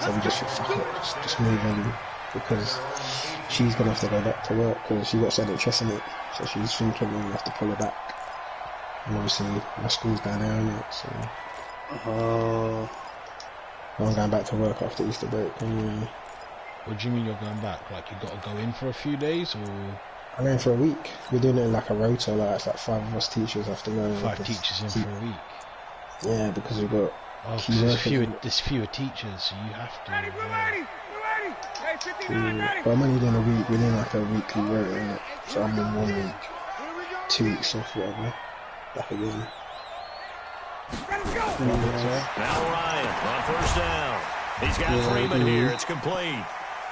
So we just said, fuck it, just move on, because she's gonna have to go back to work because she got so interest in it. So she's thinking we have to pull her back. And obviously my school's down there, isn't it? So I'm going back to work after Easter break anyway. What do you mean you're going back? Like you got to go in for a few days, or? I'm going for a week. We're doing it like a rota, like it's like 5 of us teachers have to go. 5 teachers in for a week. Yeah, because we've got. Oh, there's fewer teachers, so you have to. But I'm only doing a week. We're doing like a weekly rota, innit? So I'm on 1 week, 2 weeks off, whatever. Back again. Now Ryan on first down. He's got Freeman here. It's complete.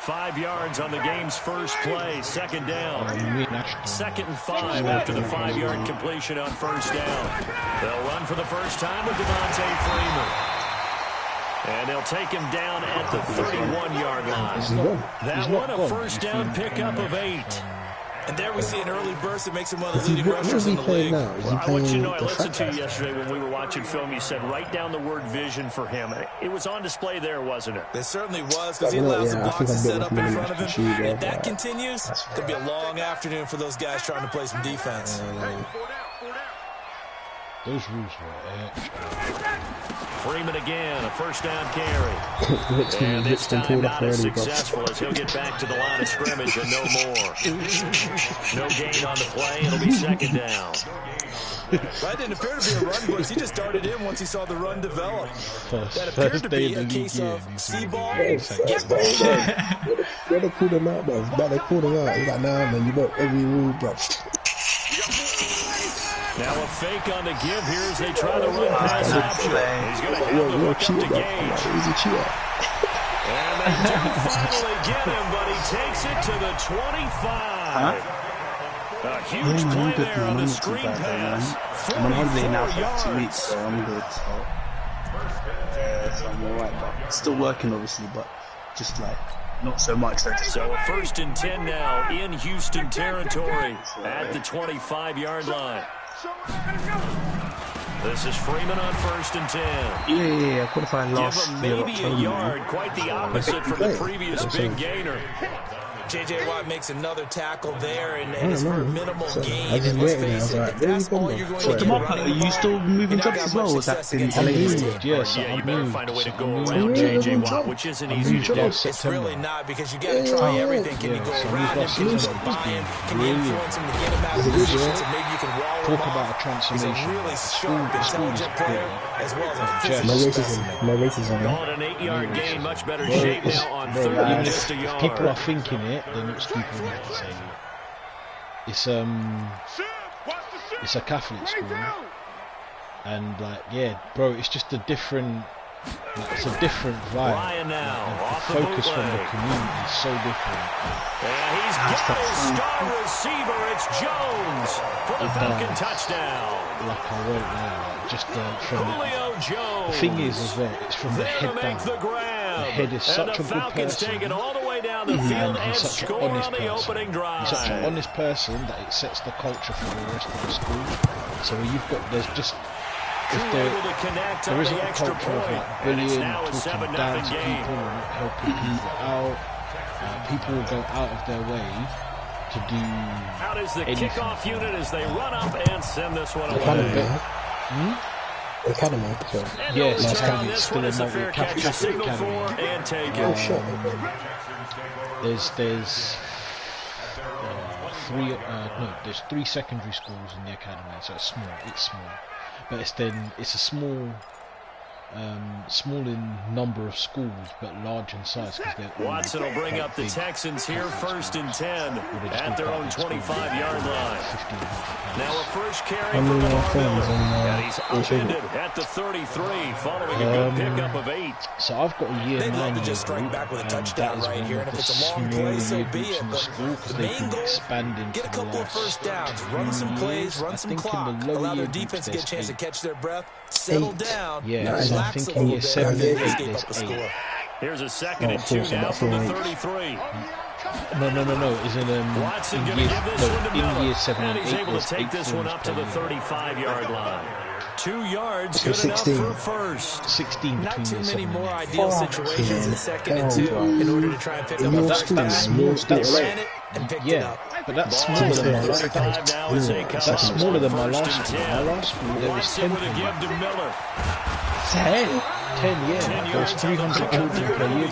5 yards on the game's first play. Second down. 2nd and 5 after the 5-yard completion on first down. They'll run for the first time with Freeman. And they'll take him down at the 31-yard line. That one a first down pickup of 8. And there we see an early burst that makes him one of the leading rushers in the league. Well, I want you to know, I listened to you yesterday when we were watching film. You said write down the word vision for him. It was on display there, wasn't it? It certainly was, because he allows the blocks to set up in front of him. And if that continues, it's going to be a long afternoon for those guys trying to play some defense. Those rules were extra. Freeman again, a first down carry. And this time not as successful as he'll get back to the line of scrimmage and no more. No gain on the play. It'll be second down. That didn't appear to be a run burst. He just started in once he saw the run develop. That appeared to be a case of see ball, get ball. Where they pulled him out, bro? But they pulled him out. He's like, nah, man, you broke every rule, bro. Now a fake on the give here as they try to run pass option. He's going to have to look up to Gage. He's a cheater. And they do finally get him, but he takes it to the 25. A huge play there on the screen pass. I'm on holiday now for 2 weeks, so I'm good. So I'm alright, but still working obviously, but just like not so much. So a 1st and 10 now in Houston territory at the 25-yard line. This is Freeman on 1st and 10. Yeah, qualifying last. Give him maybe a yard, quite the opposite from the previous big gainer. J.J. Watt makes another tackle there, and it's for a minimal gain. And let's face it, if that's all you're going to do Are you still moving jobs as well? Was that been delayed? Yes, yeah, you better find a way to go around J.J. Watt, which isn't easy to do. It's really not, because you got to try everything. Can you go around him? Can you go by him? Can you influence him to get him out of position? So maybe you can wall him Talk off. about a transformation. He's a really sharp, intelligent player, as well as a No physical racism. specimen. No racism. Call it an 8-yard gain, much better shape now on 3rd and just a If yard. people are thinking it, they're not stupid enough to say it. It's a Catholic school, and like, yeah, bro, it's just a different, it's a different vibe. Ryan now, Like, off the the focus from the bootleg. community is so different. And he's got his star receiver. It's Jones for the Falcon touchdown. Like I won't lie, like, just from Julio Jones. the thing is as well, it's from the There head to make down. the grab. The head is such and a the good Falcons person. take it all the way down the field and He's such an score honest on the person. opening drive. He's such an honest person that it sets the culture for the rest of the school. So you've got, there's just, if Able to connect there on isn't the a extra culture of point. like And it's bullying, now a talking down 7-0 to game. people and not helping people out. People will go out of their way to do Out is the anything. kickoff unit as they run up and send this one away. Academy. Academy. So. And Yes, no return on Academy. this Still one a is a fair catch. Catholic Signal for Academy. and take Oh it. shit. There's 3 secondary schools in the academy, so it's small, but it's a small in number of schools, but large in size because they're all Watson will bring quite up the big. Texans here, 1st and 10 at their own 25-yard line. 15. Now a first carry How for many Lamar things Miller. on, And he's upended at the 33 following a good pickup of 8. So I've got a year They'd 9 love to year just strike group, back with a and touchdown that is right one here, of and if the it's a long play, smaller so year be groups it, in the but school because the they've main been goal, expanding get a for the couple of last first downs, run 3 some plays, years. run I some think clock, in the lower allow year their defense to get a chance to catch their breath, settle down, Yeah, Nice. so I relax think a in little year bit, 7 and and then 8 escape up there's a 8. score. Here's a 2nd and 2 now from the 33. No. Is in Watson in going to year, give this one to in Miller. year 7 And and he's 8 able to there's take 8 this one forms up to per the year. 35-yard line. 2 yards, good enough for first. 16 Not between too many more the ideal situations in 2nd and 2 in order to try and pick up a first down. That's ran it and picked it up. But that's smaller than my last one. That's smaller than my last one. My last one, there was 10. 10, yeah. There was 300 children per year.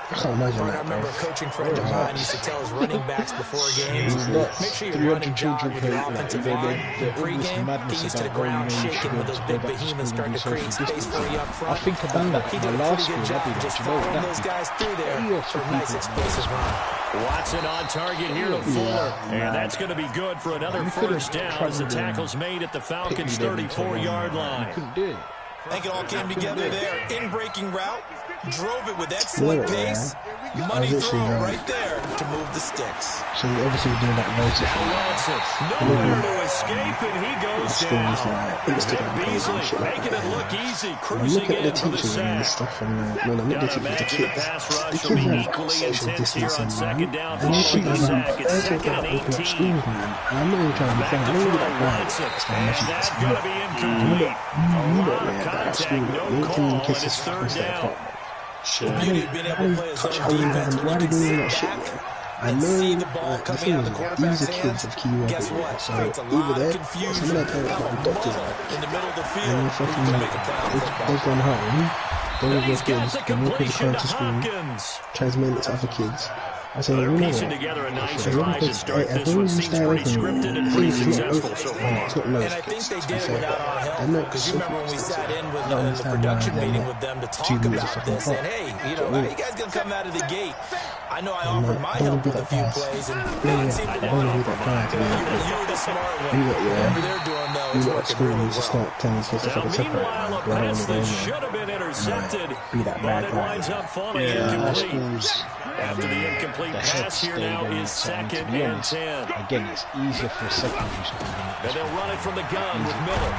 I can't imagine I that, remember a coaching friend of mine used to tell his running backs before games, make sure you're 300 running jog children with per your year. offensive line. Pre-game, get used to the ground shaking when those big behemoths start to create space for you up front. I think about that. He did a pretty good job just following those guys through there for a nice explosive run. Watson on target here to Fuller. And that's going to be good for another first down as the tackle's made at the Falcons' 34-yard line. Couldn't do it. I think it all came together there. In-breaking route, drove it with excellent pace. Money throw right there to move the sticks. So you obviously doing that motion. Nowhere to escape, and he goes down. Instagram Beasley making it look easy, cruising look at the in for the teachers and sack. stuff, and no, not the teachers, the kids. Pass rush The will kids be have equally social intense here on distancing, second down and you following should the be sack. It's second and 18. schools, man. And I'm not even trying to be funny. I don't even get that bad. And that's going to be incomplete. A lot of contact, no call, and it's third down. Shit, I don't touch how you have why are they doing that shit, man? I know the thing is, these are kids of key workers, right? So over there, some of their parents might be doctors, right? And they're fucking they've gone home, they will get kids, and walk with the car to school, transmit it to other kids. I said, you know Piecing what? together a nice drive to start this one. Seems pretty scripted and pretty successful so far. And I think they did it without our help. Because you remember when we sat in with the production meeting with them to talk about this, and hey, you know, how you guys gonna come out of the gate? I know I offered my help with a few plays, and they didn't seem to want to. You were the smart one. Whatever they're doing, though, is working really well. Meanwhile, a pass that should have been intercepted, but it winds up falling incomplete. After the incomplete pass here now is second and 10. Again, it's easier for a secondary school. And they'll run it from the gun with Miller.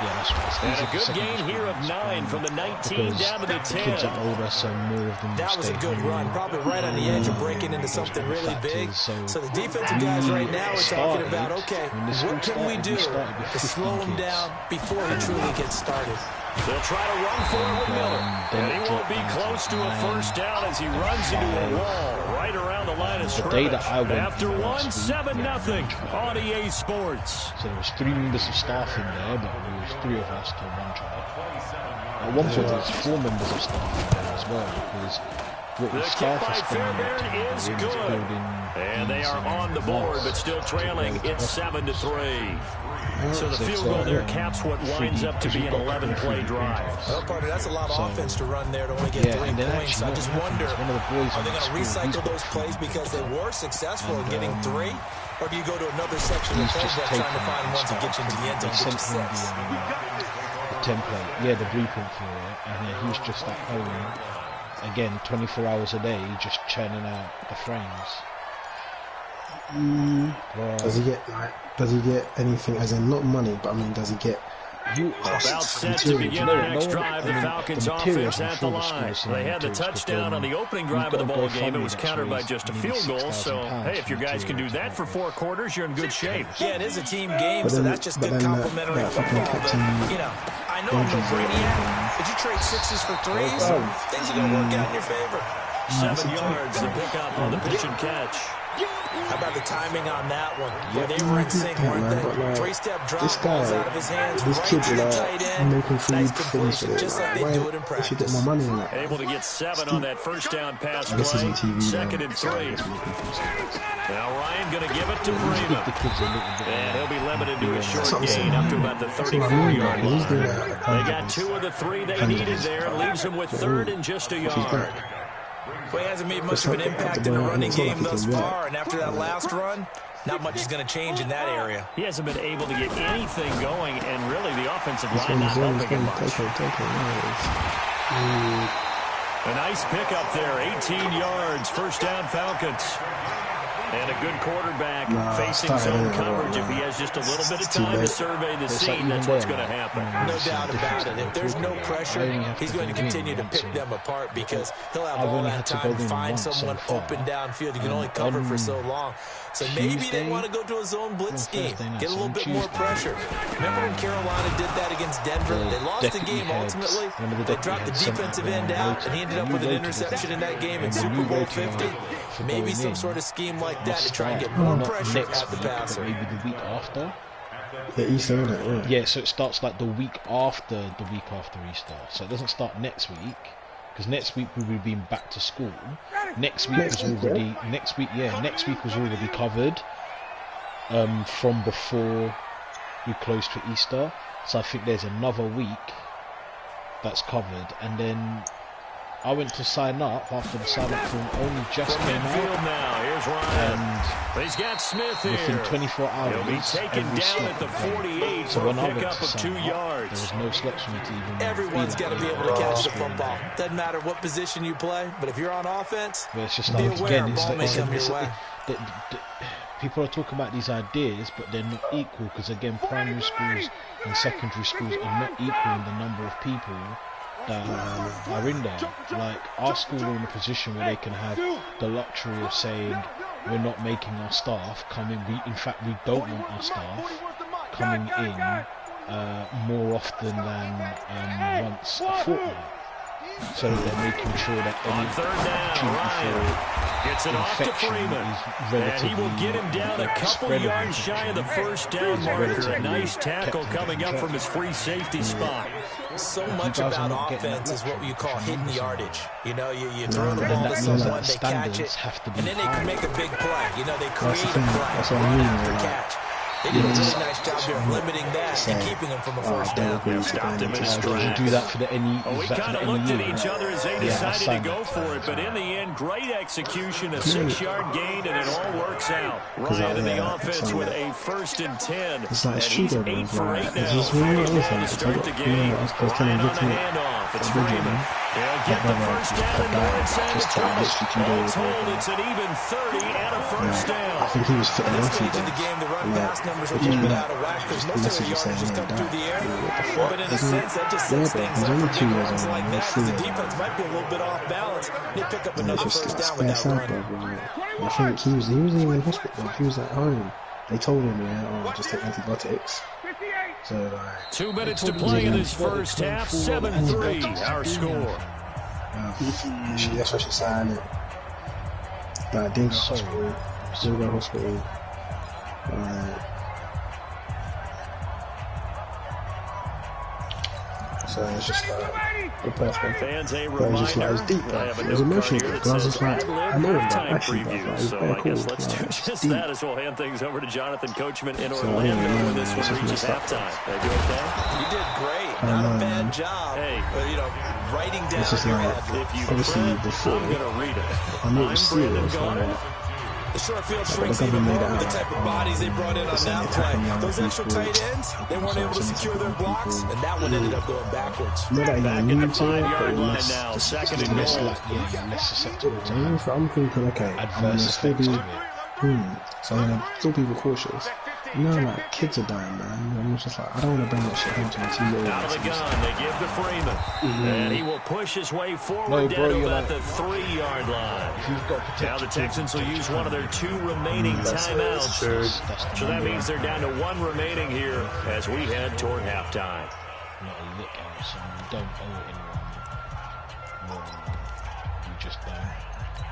Yeah, that's right. And a good gain here of 9 from the 19 down to the 10. Kids are older, so more of them that was a good run, probably right on the edge of breaking into something really big. So the defensive guys right now are talking about, okay, what can we do to slow him down before he truly gets started? They'll try to run for it with Miller. And he won't be close to a first down as he runs into a wall right around the line of scrimmage. After 1-7-0 on EA Sports. So there was 3 members of staff in there, but there was 3 of us to one try. At one point there was 4 members of staff in there as well, because what the kick by Fairbairn is good. And they are on the board, but still trailing. It's 7-3. So the field goal there caps what winds up to be an 11-play drive. Well, partner, that's a lot of offense to run there to only get 3 points. I just wonder, are they going to recycle those plays because they were successful in getting 3? Or do you go to another section of the playbook trying to find ones that get you into the end zone and get you 6? The template, yeah, the blueprint for it. And yeah, he's just at home, again, 24 hours a day, just churning out the frames. Does he get anything, as in not money, but I mean, does he get about set to begin their next drive? The Falcons offense at the line. They had the touchdown on the opening drive of the ball game. It was countered by just a field goal. So, hey, if your guys can do that for 4 quarters, you're in good shape. Yeah, it is a team game, so that's just good complimentary football. But, you know, I know I'm no brainiac, but you trade 6s for 3s, things are going to work out in your favor. 7 yards, the pickup on the pitch and catch. How about the timing on that one? Where they were in sync, weren't they? 3-step drop balls out of his hands, right to the tight end. Nice completion, just like they do it in practice. Able to get 7 on that first down pass play. 2nd and 3. Now Ryan going to give it to Remi. And he'll be limited to a short gain up to about the 34-yard line. They got 2 of the 3 they needed there. Leaves them with 3rd and just a yard. Well, he hasn't made much of an impact in the running game thus far, and after that last run, not much is going to change in that area. He hasn't been able to get anything going, and really the offensive line not helping him much. A nice pickup there, 18 yards, first down Falcons. And a good quarterback facing zone coverage. If he has just a little bit of time to survey the scene, that's what's going to happen. No doubt about it. If there's no pressure, he's going to continue to pick them apart because he'll have all that time to find someone open downfield. You can only cover for so long. So maybe they want to go to a zone blitz scheme, get a little bit more pressure. Remember when Carolina did that against Denver? They lost the game ultimately. They dropped the defensive end out, and he ended up with an interception in that game in Super Bowl 50. Maybe some sort of scheme like that to try and get more pressure at the passer. Maybe the week after. The Easter, isn't it? Yeah, so it starts like the week after Easter. So it doesn't start next week. Because next week we will be back to school. Next week was already covered from before we closed for Easter. So I think there's another week that's covered, and then I went to sign up after the sign up form only just came out. Now. Here's Ryan. He's got Smith here. Within 24 hours, he'll be taken down at the 48 so for when a I went pickup to of 2 sign yards. up, there was no slots for me to even. Everyone's got to be able to catch the football. Doesn't matter what position you play, but if you're on offense, it's just be like, aware again, ball may come your way. People are talking about these ideas, but they're not equal, because again, primary schools and secondary schools are not equal in the number of people that are in there. Like, our school are in a position where they can have the luxury of saying, we're not making our staff come in. In fact, we don't want our staff coming in more often than once a fortnight. So they're making sure that any opportunity gets it off to Freeman, and he will get him down a couple yards shy of the first down marker. A nice tackle coming up from his free safety spot. So much about offense is what you call hidden yardage. You know, you throw the ball to someone, they catch it, and then they can make a big play. You know, they create a play, run after catch. They did a really nice job here of limiting that and keeping him from a first down. Stopped him in his tracks. Do that for the NE. We kind of looked at each other as they decided to go for it, but in the end, great execution, a 6-yard gain, and it all works out. Ryan in the offense with a 1st and 10. It's like, and he's 8 for 8 now. It's really To start the game. Ryan on the handoff. It's Freeman. He'll get the first down and more inside the 20. All told, it's an even 30 and a first down. I think he was fitting At this off stage of the game, the run pass numbers are a little bit out of whack because most of the yardage just come through the air. But in a sense, that just sets things up. When runs like that, because the defense might be a little bit off balance. They pick up another first down without running. I think he wasn't even in hospital. He was at home. They told him, just take antibiotics. So, 2 minutes to play in this first half. 7-3, our score. That's why she signed it. But I didn't go to hospital. Still go to hospital. So it's just the perfect. Fans, a But it was just like, it was deep, bro. It was emotional, bro. I was just like, I know him, bro. Actually, bro. Like, it was so very I cool. guess let's do just that as we'll hand things over to Jonathan Coachman in Orlando when this one reaches halftime. They do okay? You did great. Not a bad job. Hey, writing down it's just like, if you obviously, print, before, I'm going to read it. I knew it was serious, like, the short field shrinks even more with the type of bodies they brought in on that play. Those extra tight ends, they weren't able to secure their blocks, and that one ended up going backwards. Not that Back you in the need to, 5-yard but line less, now, just 2nd and less goal. like, less susceptible to I'm thinking, okay, I'm gonna adverse still effects be, to it. so I'm gonna still be cautious. Like, kids are dying, man. I'm just like, I don't want to bring that shit home to my team. Out of the gun, they give to Freeman. And he will push his way forward down to about the 3-yard line. Now the Texans will use one of their 2 remaining timeouts. So that means they're down to 1 remaining here as we head toward halftime. Not a lick out, so you don't owe anyone more. You just don't.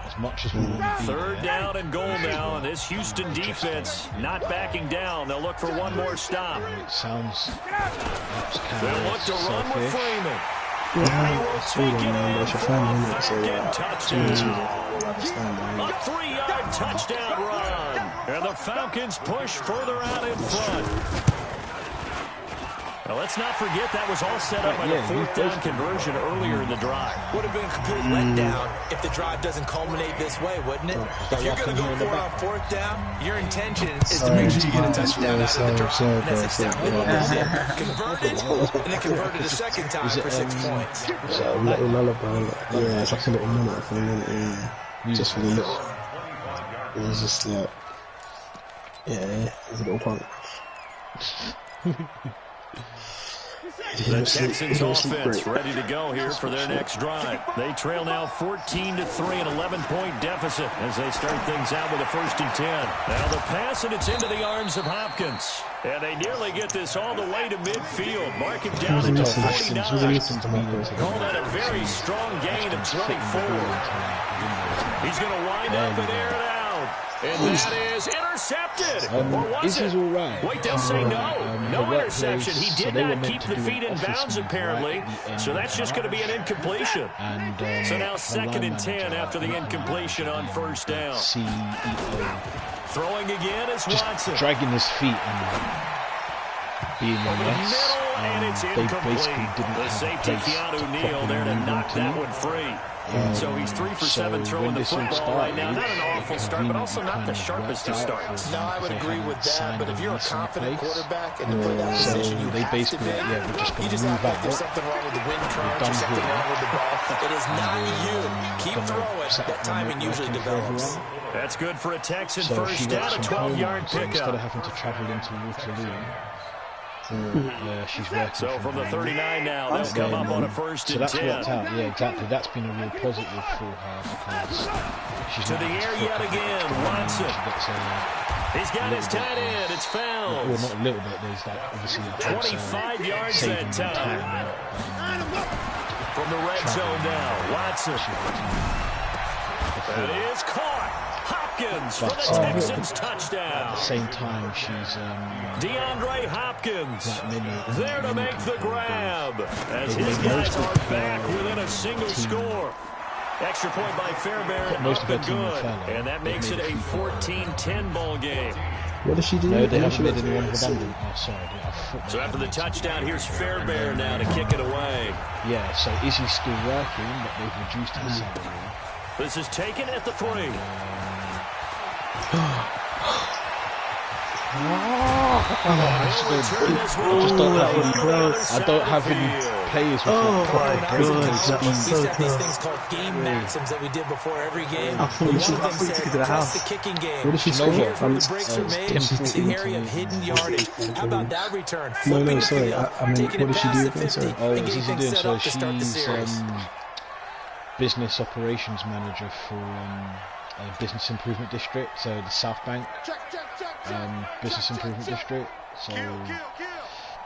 As much as we want to be 3rd down and goal now, and this Houston defense not backing down. They'll look for one more stop. It sounds They'll look to run with Freeman. A 3-yard touchdown run. And the Falcons push further out in front. Now, let's not forget that was all set up by the 4th down conversion earlier in the drive. Would have been a complete letdown if the drive doesn't culminate this way, wouldn't it? If you're going to go for it on 4th down, your intention is to make sure you get a touchdown out of the drive. And that's exactly what they did. Converted, and then converted a second time for 6 points. So a little lullaby, it's like a little minute for a minute, just for the little. It was just like, yeah, he's a little punk. The Texans offense ready to go here for their next drive. They trail now 14-3, an 11-point deficit as they start things out with a 1st and 10. Now the pass, and it's into the arms of Hopkins. And they nearly get this all the way to midfield. Mark it down into 49. Call that a very strong gain of 24. He's going to wind up and air it out. And that is intercepted. This is all right. Wait, they'll say no. No interception. He did not keep the feet in bounds, apparently. So that's just going to be an incompletion. So now 2nd and 10 after the incompletion on 1st down. CEO. Throwing again is Watson. Dragging his feet and being a mess. They basically didn't the safety Keanu Neal there to knock that one free. So he's 3 for 7 throwing the football right now. Not an awful start, but also not the sharpest of starts. No, I would agree with that. But if you're a confident quarterback and you play that position, you have to be. You just have to. If there's something wrong with the wind current or something wrong with the ball, it is not you. Keep throwing. That timing usually develops. That's good for a Texan first down, a 12-yard pickup. Instead of having to travel into Waterloo. She's working. So from the 39 now, they'll come up on a 1st and 10. So that's worked out. Yeah, exactly. That's been a real positive for her because she's to the air yet again. Watson. He's got his tight end. It's fouled. Well, not a little bit. There's that obviously 25 yards that time. From the red zone now, Watson. That is caught. Hopkins for the Texans touchdown. At the same time, she's DeAndre Hopkins there to make the grab as his guys are back within a single score. Extra point by Fairbairn, up and good, and that makes it a 14-10 ball game. What does she do? No, they haven't made anyone redundant. Oh, sorry. So after the touchdown, here's Fairbairn now to kick it away. Yeah, so Izzy's still working, but they've reduced her salary. This is taken at the 3. I don't have any players with proper breakthrough speed. We used to have these things called game maxims that we did before every game. I thought you should get the house. The kicking game. What did she score? Here's where the breaks are made. It's the area of hidden yardage. How about that return? No, sorry. I mean, what did she do again? Sorry. Oh, what she's doing? So she's business operations manager for a business improvement district, so the South Bank business improvement district. So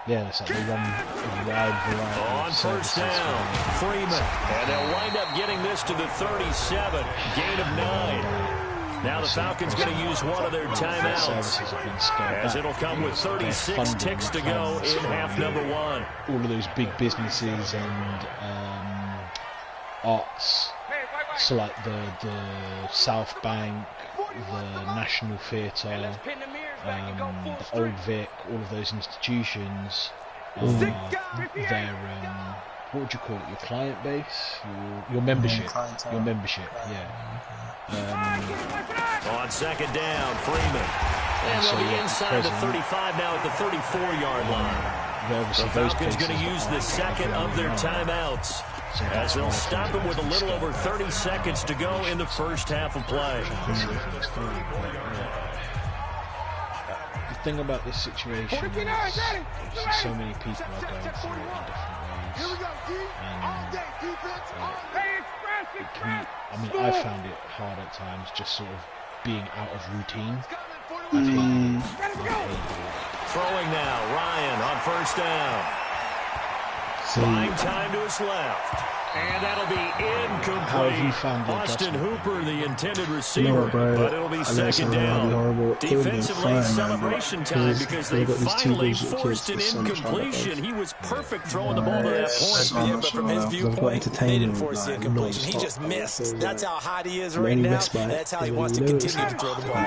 yeah, so they run a wide variety on of first down, Freeman, and they'll wind up getting this to the 37, gain of 9. Now the Falcons going to use one of their timeouts, as it'll come with 36 ticks to go in half number 1. All of those big businesses and arts, so like the South Bank, the National Theatre, the Old Vic, all of those institutions, their what would you call it? Your client base, your membership, yeah. On 2nd down, Freeman, and they'll be inside the 35 now at the 34-yard line. The Falcons going to use the 2nd of their timeouts, as they'll stop it with a little over 30 seconds to go in the first half of play. The thing about this situation is so many people are going through it in different ways. And I found it hard at times, just sort of being out of routine. Throwing now, Ryan on first down. Buying time to his left. And that'll be incomplete. Austin Hooper, the intended receiver, but it'll be 2nd down. Defensively, celebration time because they finally forced an incompletion. He was perfect throwing the ball to that point. Yeah, but from his viewpoint, they didn't force the incompletion. He just missed. That's how hot he is right now. That's how he wants to continue to throw the ball.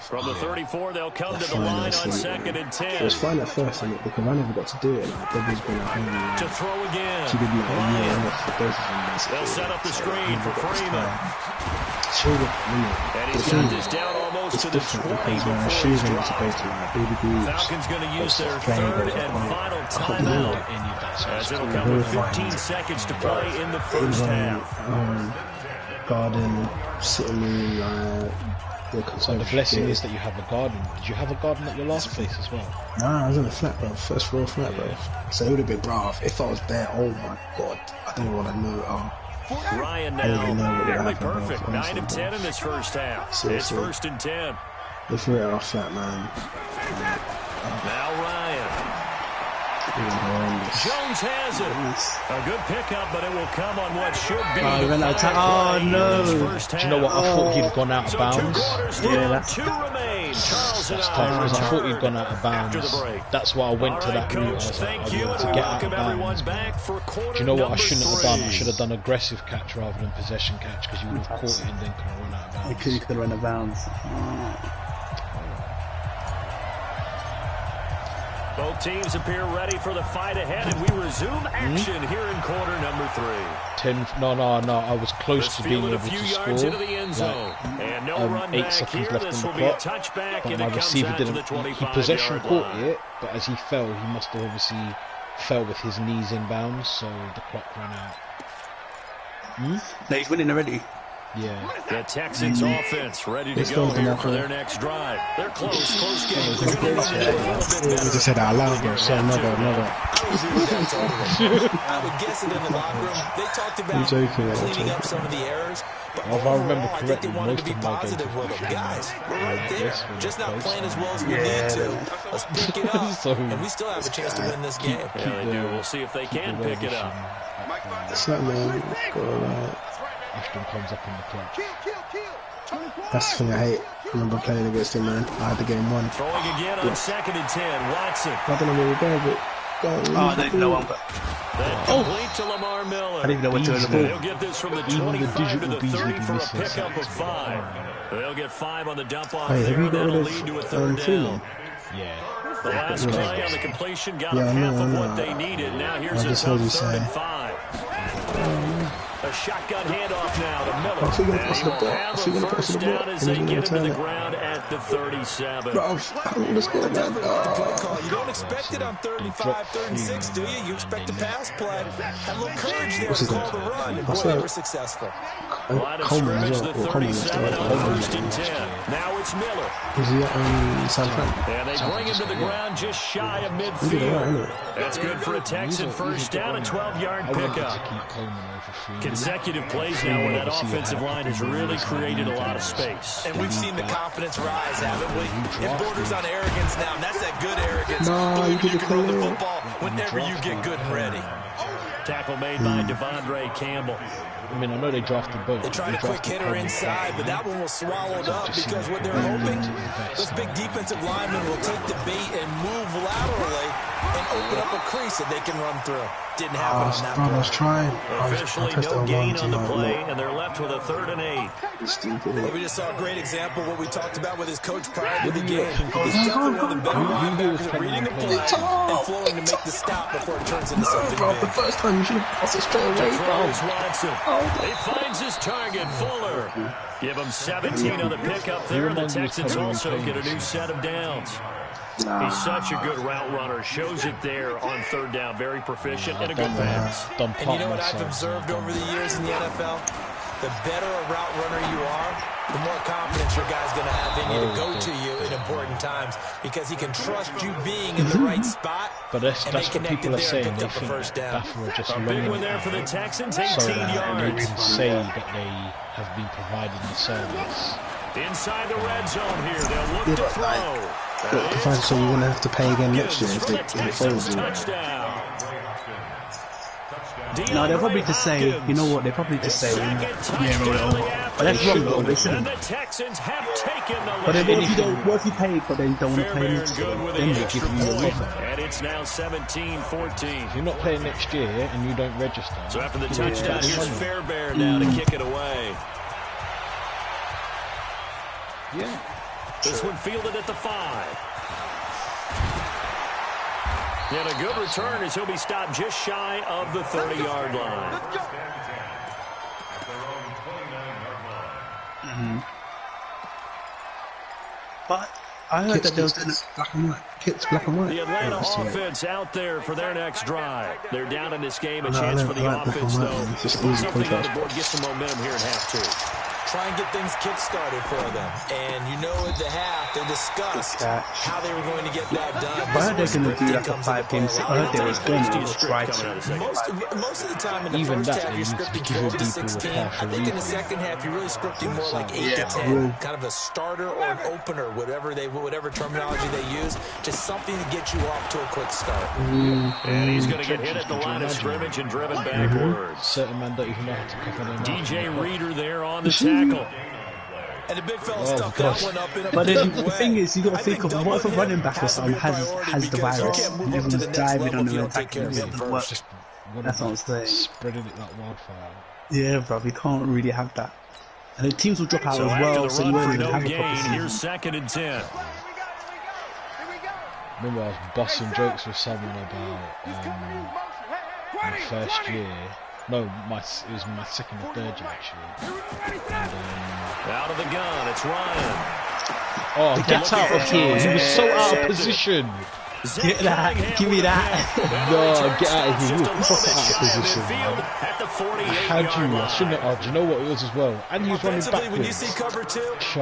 From the 34, they'll come to the line on 2nd and 10. It was fine at first, because I never got to do it. Like, Debbie's been at home. To throw again. She did like a year off for both of them. They'll set up the screen for Freeman. And he's got this down almost to the 20 before he's dropped. Falcons going to use their 3rd and final timeout, as it'll come with 15 seconds to play in the first half. Garden, sitting room, So the blessing is that you have a garden. Did you have a garden at your last place as well? Nah, I was in a flat, bro. First floor flat, bro. So it would have been, bro, if I was there, oh my god, I don't want to know. Ryan now, nearly perfect. 9 of 10 in this first half. Seriously. It's 1st and 10. If we're at our flat, man. Now Ryan. Jones has it. A good pickup, but it will come on what should be. Oh no! Do you know what? I thought he'd gone out of bounds. Two remain. Charles That's tough because I thought he'd gone out of bounds. That's why I went to that route. I was like, I want to get out of bounds. Do you know what I shouldn't have done? I should have done aggressive catch rather than possession catch because you would have caught it and then could have run out of bounds. You could have run out of bounds. Both teams appear ready for the fight ahead, and we resume action here in quarter number 3. No, I was close to being able to score. Into the end zone. And no run 8 back seconds here. left This on will the be a clock. touchback, But and my it comes receiver out to the didn't. He 25-yard possession caught line. it, but as he fell, he must have obviously fell with his knees in bounds, so the clock ran out. No, he's winning already. Yeah. The Texans offense ready to go here for their next drive. They're close game. We just said out loud, bro. So another. I would guess it in the locker room. They talked about cleaning up some of the errors. But If I remember correctly, they wanted to most be of my positive games with them. Guys, we're right there. this Just not close. playing as well as we need to. Let's pick it up. So, And we still have a chance to win this game. Yeah, they do. We'll see if they can pick it up. It's like, man, go right. Ashton comes up in the clutch. That's the thing I hate. I remember playing against him, man. I had the game won. Throwing again on 2nd and 10. Watson. I don't know where we're going, but There's no one, but Complete to Lamar Miller. I didn't even know what to do. They'll get this from the 25 to the 30 for a pickup of 5. They'll get 5 on the dump off Hey, have there. you got That'll rid lead to a of 3rd Freeman? down. Yeah. The last play on the completion got Yeah, them I half know, of I what know. they needed. Now here's I a just tough heard you 3rd and say. 5. A shotgun handoff now to Miller. I think we're And gonna he will pass the ball. have I a think we're gonna pass first the ball. down as And they he's get gonna into turn the it. ground at the 37. Bro, I don't let's go, man. Play call. You don't expect it on 35, 36, do you? You expect a pass play. Had a little courage there to call the run, and boy, they were successful. Line of Coleman scrimmage, as the well. Or Coleman is 37 still on 1st and 10. Now it's Miller. Is he at San Fran? And they bring him to the ground just shy of He did midfield. alright, innit? That's good for a Texan first down, a 12-yard pickup. Consecutive plays now where that offensive line has really created a lot of space. And we've seen the confidence rise, haven't we? It borders on arrogance now, and that's that good arrogance. No, Believing you you get can run the the football whenever you get good and ready. Tackle made by Devondre Campbell. I mean, I know they drafted both. They tried a quick hitter inside, but that one was swallowed up because what they're hoping, this big defensive lineman will take the bait and move laterally and open up a crease that they can run through. Didn't happen on that I was play. trying. Officially no gain on the play, and they're left with a 3rd and 8. Well, we just saw a great example of what we talked about with his coach prior to the game. He's definitely one of the better linebackers at reading the play and flowing to make the stop before it turns into something Bro, the big. first time you should have passed it straight away, bro. Throws Watson. He finds his target, Fuller. Give him 17 on the pickup there, and the Texans also get a new set of downs. He's such a good route runner. Shows it there on 3rd down. Very proficient and a good pass. And you know what I've observed over the years in the NFL? The better a route runner you are, the more confidence your guy's going to have in you to go to you in important times because he can trust you being in the right spot. But that's what people are saying. They think Baffer are just A big one there for the Texans, 18 so that they yards. can say that they have been providing the service. Inside the red zone here, they'll look to throw. So you're going to have to pay again next year if it folds you. Touchdown. No, they'll probably just say, you know what, they'll probably just say, yeah, roll it over. But that's wrong though, they shouldn't. The Texans have taken the But then lead. what if you pay, but then you don't want to pay Fairbairn next good year? with Then the they extra give you a point. offer. And it's now 17-14. If you're not playing next year and you don't register, So after the touchdown, here's Fairbairn now to kick it away. yeah. This one fielded at the 5. And a good return as he'll be stopped just shy of the 30-yard line. But I heard that there was black and white. Kits black and white. The Atlanta Oh, offense out there for their next drive. They're down in this game. A No, chance I for the like black and offense, white, though. man. It's just Put easy something on the contrast. board, get some momentum here in half 2. try and get things kick-started for them. And you know at the half, they discussed how they were going to get that done. I heard they're going to do like a 5-game. I heard they was going to try to. Most of the time in the first half, you're scripting 12 to 16. I think in the second half, you're really scripting more like 8 to 10. Kind of a starter or an opener, whatever terminology they use. Just something to get you off to a quick start. And he's going to get hit at the line of scrimmage and driven backwards. Certain man don't even know how to cover them. DJ Reader there on the tackle. And the big fella stuffed that one up in a But the thing is, you got to think of what if a running back or something has the virus and everyone's diving on the attack and it doesn't work. That's what I'm saying. Spreading it like wildfire. Yeah, bro, we can't really have that. And the teams will drop out as well, so you won't even have a proper season. Here's 2nd and 10. Remember I was busting jokes with someone about my first year. No, it was my 2nd or 3rd year actually. And, out of the gun, it's Ryan. Oh, get out of here! He was so out of position. Get that! Give me that! No, get out of here! You were proper out of position, man. I had you. I shouldn't have. Do you know what it was as well? And he was running backwards. When you see cover 2,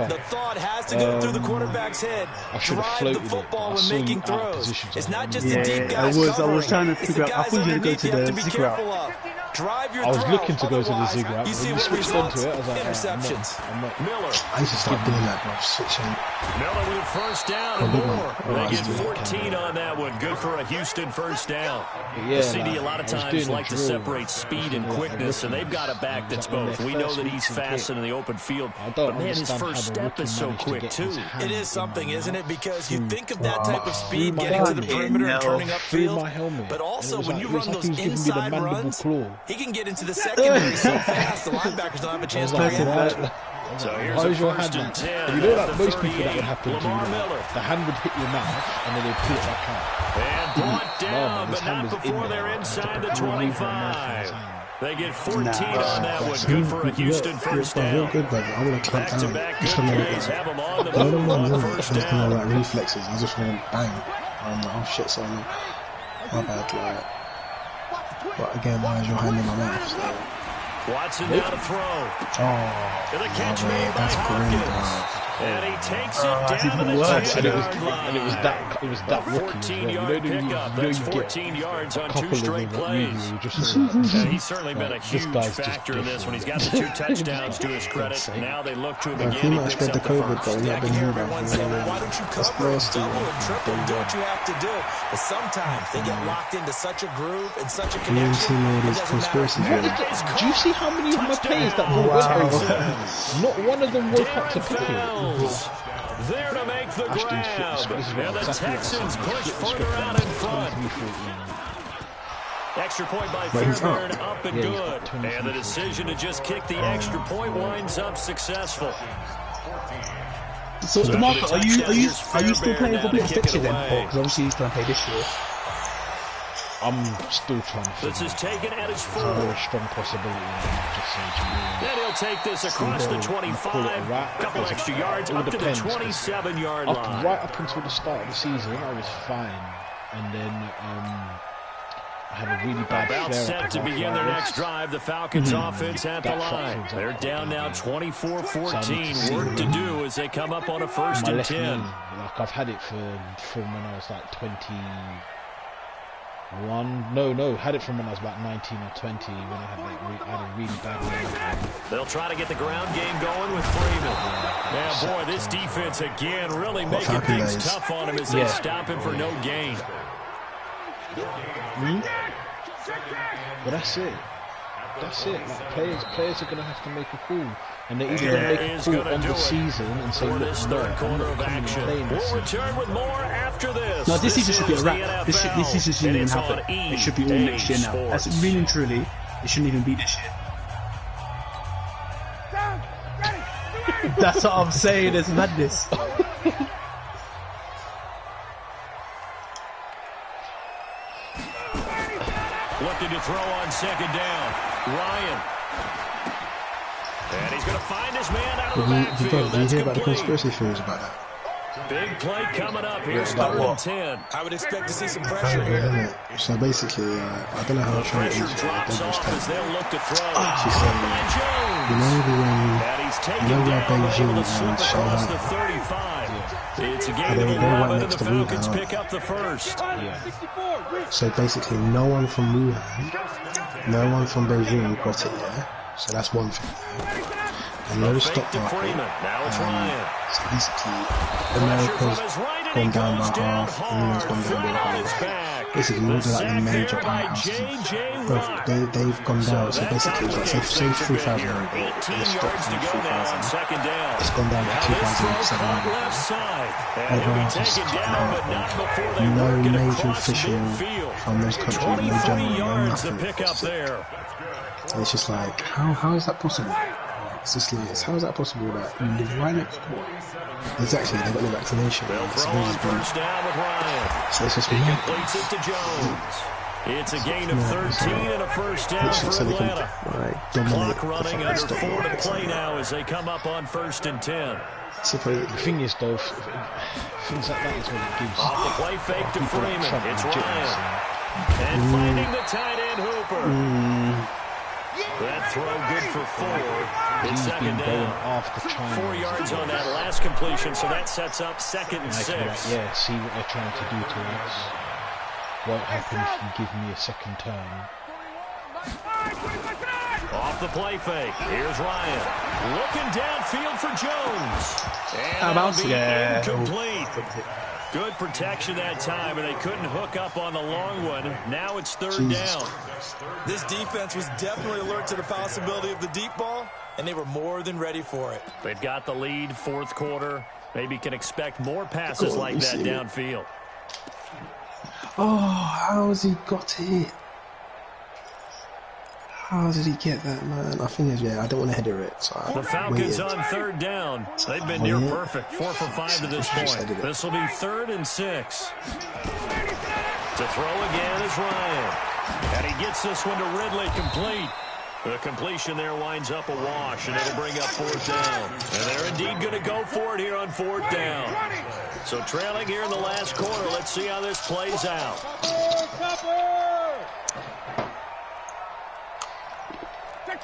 the thought has to go through the quarterback's head. I should have floated the football when making throws. It's not just the deep guys. I was trying to figure out. I thought you were going to go to the zig route. I was looking to go to the zig route, but when you switched onto it, I was like, interceptions. I'm not. Miller. I used to start doing that, bro. Switching. Miller with a first down and more. They get 14 on that one. Good for a Houston first down. Yeah, the CD a lot of times like to separate speed and quickness, and they've got a back that's both. We know that he's fast in the open field, but man, his first step is so quick too. It is something, isn't it? Because you think of that type of speed getting to the perimeter and turning upfield, but also when you run those inside runs, he can get into the secondary so fast the linebackers don't have a chance to react. So here's your hand back. You know that most people that would happen to you, the hand would hit your mouth and then they'd pull it back out. And brought down, but not before they're inside the 25. They get 14 on that one. Good for a Houston first down. Good, brother. I want to clamp down. Just have them on the move on the first down. Like reflexes. I just went bang. I'm like, oh shit, sorry. My bad, like. But again, why is your hand in my mouth? So. Watson down to throw. Oh, the catch made by Hopkins. And he takes it down to the 10-yard line. And it was that rookie. 14-yard pickup. That's 14 yards on 2 straight plays. He's certainly been a huge factor in this one. He's got the 2 touchdowns to his credit. Now they look to him again. He picks up the first. I can hear everyone saying, why don't you cover it, double and triple, do what you have to do. But sometimes they get locked into such a groove and such a connection. Do you see how many of my players that were not one of them woke up to pick it? There to make the grab. And the Texans push further out in front. Extra point by Fairbairn, up and good. And the decision to just kick the extra point winds up successful. So, DeMarco, are you still playing for Blitz next year then? Because obviously he's going to play this year. I'm still trying to This is taken at his 4. There's a very strong possibility. Then he'll take this across the 25, couple extra yards up to the 27-yard line. Right up until the start of the season, I was fine, and then I had a really bad flare-up. About set to begin their next drive, the Falcons offense at the line. They're down now 24-14. Work to do as they come up on a 1st and 10. Like I've had it from when I was like 21. Had it from when I was about 19 or 20 when I had a really bad game. They'll try to get the ground game going with Freeman. Now, boy, this defense again really making things tough on him as they stop him for no gain. But that's it. Like players are going to have to make a call, and they're either going to make a call on the season and say, look, this third quarter of action. We'll return with more after this. No, this season should be a wrap. This season shouldn't even happen. It should be all next year now. That's really and truly. It shouldn't even be this year. That's what I'm saying. It's madness. Looking to throw on 2nd down. Ryan. And he's going to find his man out of the backfield. Did you hear about the conspiracy theories about that? Big play coming up. Here's 3rd and 10. I would expect to see some pressure here. So basically, I don't know how true it is. Drops off as they'll look to throw. She said, you know where Beijing and Shanghai, it's a game that will run and the Falcons pick up the first. So basically, no one from Wuhan, no one from Beijing got it there. So that's one thing. And no stock market. So basically, America's gone down by half, England's gone down by half. Basically, all the like the major powerhouses, they've gone down. So basically, it's like say 3,000 and the stock from 3,000. It's gone down to 2,700. Everyone else is stock no major official from those countries, no general, no nothing. And it's just like, how is that possible? It's just like, how is that possible that you live right next door? Exactly, they've got no vaccination. So it's just it's a gain of 13 and a first down for Atlanta. Clock running under 4 to play now as they come up on 1st and 10. The thing is, though, things like that is what it gives. The play fake to Freeman. It's Ryan. And finding the tight end Hooper. That throw good for 4. It's 2nd down. 4 yards on that last completion, so that sets up 2nd and 6. Yeah, see what they're trying to do to us. Won't happen if you give me a second turn. Off the play fake. Here's Ryan. Looking downfield for Jones. And that'll be incomplete. Good protection that time, and they couldn't hook up on the long one. Now it's 3rd down. This defense was definitely alert to the possibility of the deep ball, and they were more than ready for it. They've got the lead, 4th quarter. Maybe can expect more passes like that downfield. Oh, how has he got it? How did he get that, man? I think, yeah, I don't want to header it. So the Falcons on 3rd down. They've been near perfect. 4 for 5 to this point. This will be 3rd and 6. To throw again is Ryan. And he gets this one to Ridley complete. The completion there winds up a wash, and it'll bring up 4th down. And they're indeed going to go for it here on 4th down. So trailing here in the last quarter. Let's see how this plays out.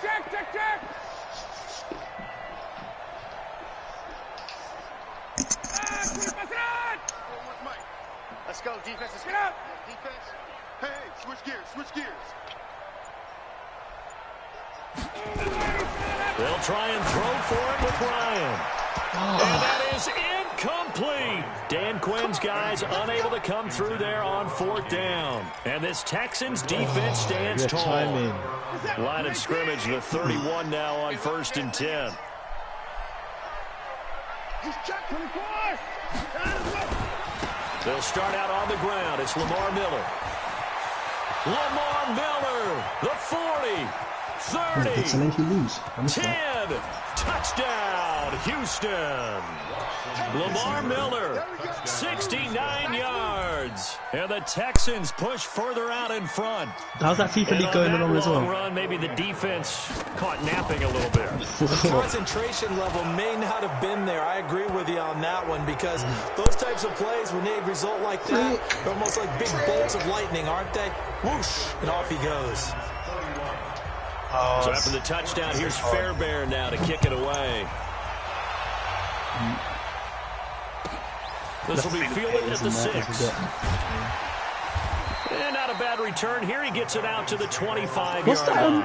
Check. Let's go, defense. Let's get out. Defense. Hey, switch gears. They'll try and throw for it with Ryan. And that is incomplete. Dan Quinn's guys unable to come through there on 4th down. And this Texans defense stands tall. Line of scrimmage, the 31 now on 1st and 10. They'll start out on the ground. It's Lamar Miller. The 40. 30. 10. Touchdown, Houston. Lamar Miller, 69 yards. And the Texans push further out in front. How's that FIFA league going along as well? Run, maybe the defense caught napping a little bit. The concentration level may not have been there. I agree with you on that one, because those types of plays, when they result like that, they're almost like big bolts of lightning, aren't they? Whoosh, and off he goes. So after the touchdown, here's Fairbairn now to kick it away. This will be fielded at the 6. And not a bad return here. He gets it out to the 25-yard What's that? line.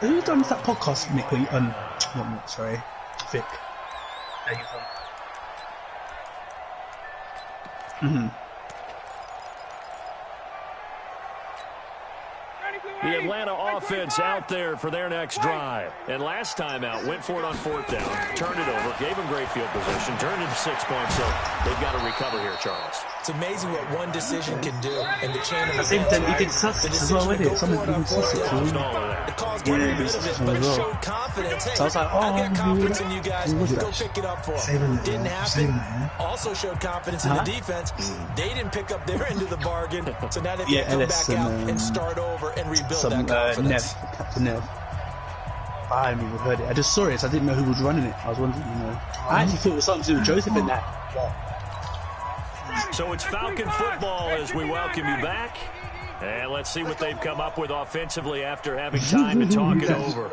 Who done that podcast, Mick? Sorry, Vic. There you go. The Atlanta offense out there for their next drive. And last time out, went for it on 4th down, turned it over, gave them great field position, turned it to 6 points, so they've got to recover here, Charles. It's amazing what one decision can do in the chain of events. He did Sussex as well, didn't it? Someone did Sussex as well. It caused every bit of it, but it showed confidence. Hey, so I was like, I've got confidence in you guys. Go pick it up for them. Didn't happen. Also showed confidence in the defense. They didn't pick up their end of the bargain, so now they've got to come back out and start over and rebuild that confidence. Captain Nev. I haven't even heard it. I just saw it, so I didn't know who was running it. I was wondering, I actually thought it was something to do with Joseph in that. So it's Falcon football as we welcome you back. And let's see what they've come up with offensively after having time to talk it over.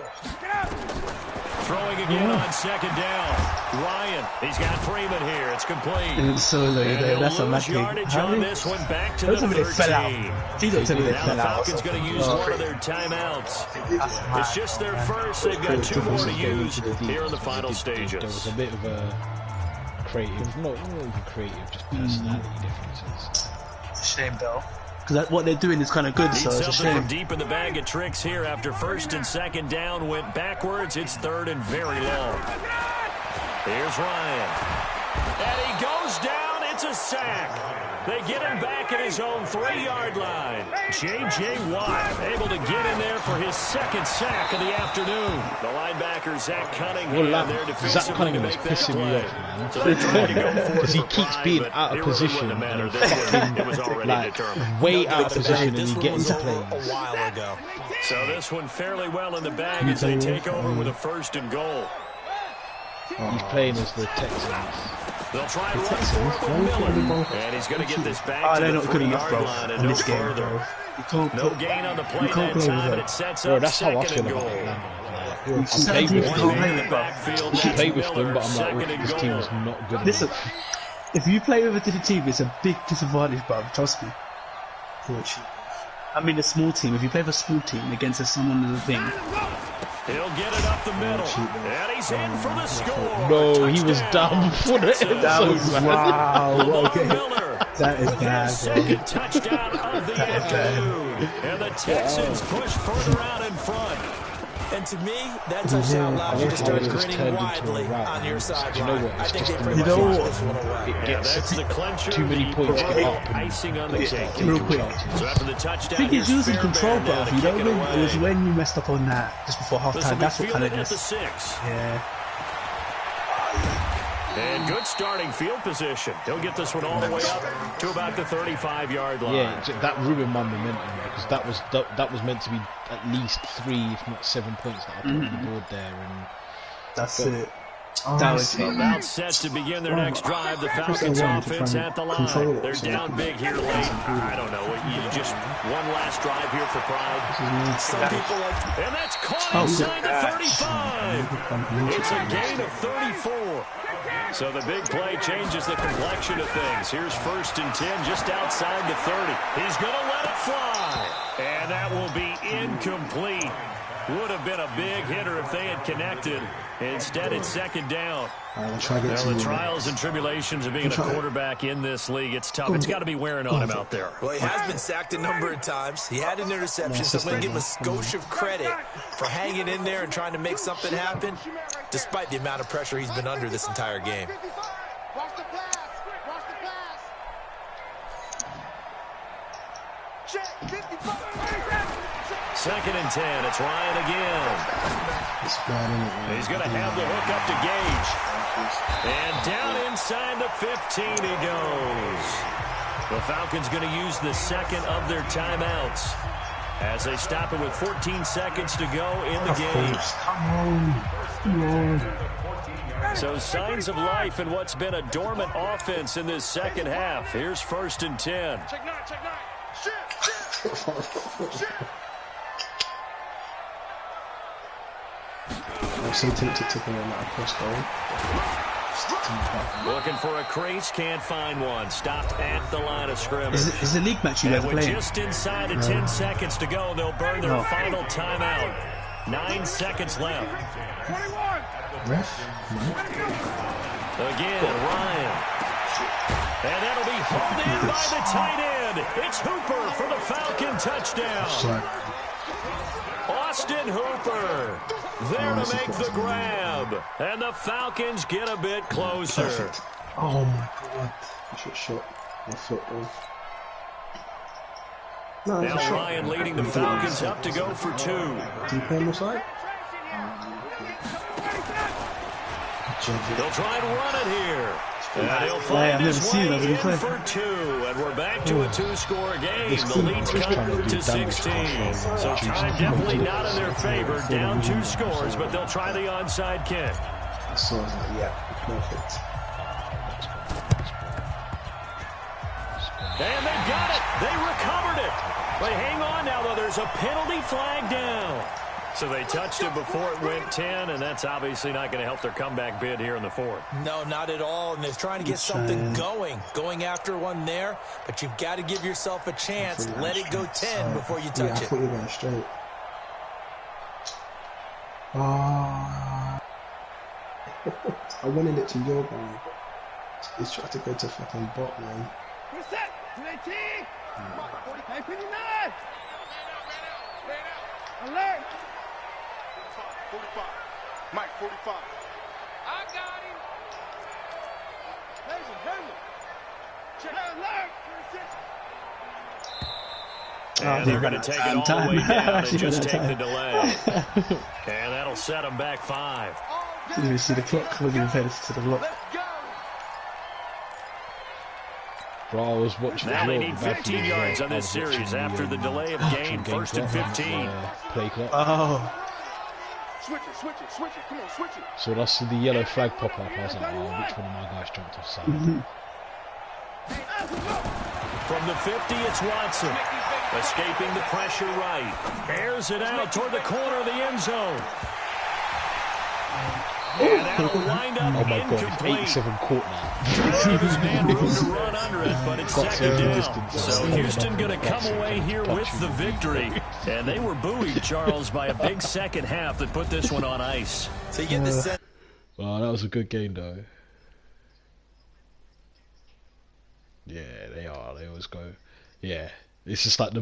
Throwing again on second down. Ryan, he's got Freeman here. It's complete. It's so low there. That's a mad thing. How many? This one back to the 13. Now the Falcons going to use one of their timeouts. It's just their first. They've got 2 more to use here in the final stages. There was a bit of a creative, not even creative, just personality differences. It's a shame though. Because what they're doing is kind of good, so it's a shame. From deep in the bag of tricks here after first and second down went backwards. It's third and very long. Here's Ryan. And he goes down. It's a sack. They get him back at his own 3-yard line. J.J. Watt able to get in there for his second sack of the afternoon. The linebacker, Zach Cunningham, there defensively Zach Cunningham is pissing me off, man. Because he keeps being out of position. Like, way out of position, and he gets into plays. A while ago. So this one fairly well in the bag as they take over with a 1st and goal. He's playing as the Texans. They'll try and run for Miller. And he's going to get this back to the 3-yard line and no further. No gain on the play that time, and it sets up second and goal. I play with them, but I'm like, this team is not good enough. Listen, if you play with a different team, it's a big disadvantage, bruv. Trust me. I mean, a small team. If you play with a small team against someone as a thing. He'll get it up the middle, and he's in for the score. No, he was down before the end. That was wow. Okay. That is bad. Second touchdown of the afternoon, and the Texans push further out in front. And to me, that touchdown allowed you to start grinning widely on your sideline. I think they pretty much this one away. It gets that's the clincher. too many points to get up. Icing on the cake. Real quick. So after the touchdown, I think it's using control, bro. You know when it was when you messed up on that just before halftime. That's what kind of just. Yeah. And good starting field position. He'll get this one all the way up to about the 35-yard line. Yeah, that ruined my momentum because that was meant to be at least 3, if not 7 points that I put on the board there, and that's it. That was about set to begin their next drive. The Falcons offense at the line. They're down big here late. I don't know. You just one last drive here for pride. Some people like, and that's caught inside the 35. It's a gain of 34. So the big play changes the complexion of things. Here's 1st and 10 just outside the 30. He's going to let it fly. And that will be incomplete. Would have been a big hitter if they had connected. Instead, it's second down. Now, the trials and tribulations of being a quarterback in this league, it's tough. It's got to be wearing on him out there. Well, he has been sacked a number of times. He had an interception, so I'm going to give him a skosh of credit for hanging in there and trying to make something happen, despite the amount of pressure he's been under this entire game. Second and 10. It's Ryan again. He's going to have the hook up to Gage. And down inside the 15 he goes. The Falcons going to use the second of their timeouts as they stop it with 14 seconds to go in the game. Come on. So signs of life in what's been a dormant offense in this second half. Here's 1st and 10. I'm so tempted to go on that cross goal. Looking for a crease, can't find one. Stopped at the line of scrimmage. Is it a league match you guys are playing? Just inside of 10 seconds to go, they'll burn their final timeout. 9 seconds left. 21. Again, Ryan. And that'll be hauled in by the tight end. It's Hooper for the Falcon touchdown. Austin Hooper there to make the grab. And the Falcons get a bit closer. Perfect. Oh my God. I should shot my foot off. No, now Ryan leading the Falcons up to go for 2. Do you play on the side? They'll try and run it here. And he'll find I've never his seen way that in play. for 2, and we're back to a 2-score game. The lead's cut to 16. So time definitely not in their favor. Down 2 scores, but they'll try the onside kick. I saw that, yeah, perfect. And they've got it. They recovered it. But hang on now, though. There's a penalty flag down. So they touched it before it went 10, and that's obviously not going to help their comeback bid here in the 4th. No, not at all. And they're trying to get something going after one there. But you've got to give yourself a chance. Let it go 10 before you touch it. I thought you were going straight. I wanted it to your guy. He's trying to go to fucking bot, man. Alert! 45. Mike, 45. I got him. And they're going to take it all the way down and just take the delay. And that'll set them back 5. Didn't even see the clock when you played to the lock. Bro, I was watching. Now they need 15 yards on this series after the delay of game. 1st and 15. Play clock. Oh. Switch it. Come on, switch it. So I see the yellow flag pop up. I was like, oh, which one of my guys jumped offside? From the 50, it's Watson. Escaping the pressure right. Airs it out toward the corner of the end zone. And that'll wind up oh my incomplete. God, it's 87 caught now. Trying to give his man room to run under it, but it's second down. So Houston going to come away here with the victory. And they were buoyed, Charles, by a big second half that put this one on ice. So you get the sense. Well, that was a good game, though. Yeah, they are. They always go. Yeah, it's just like the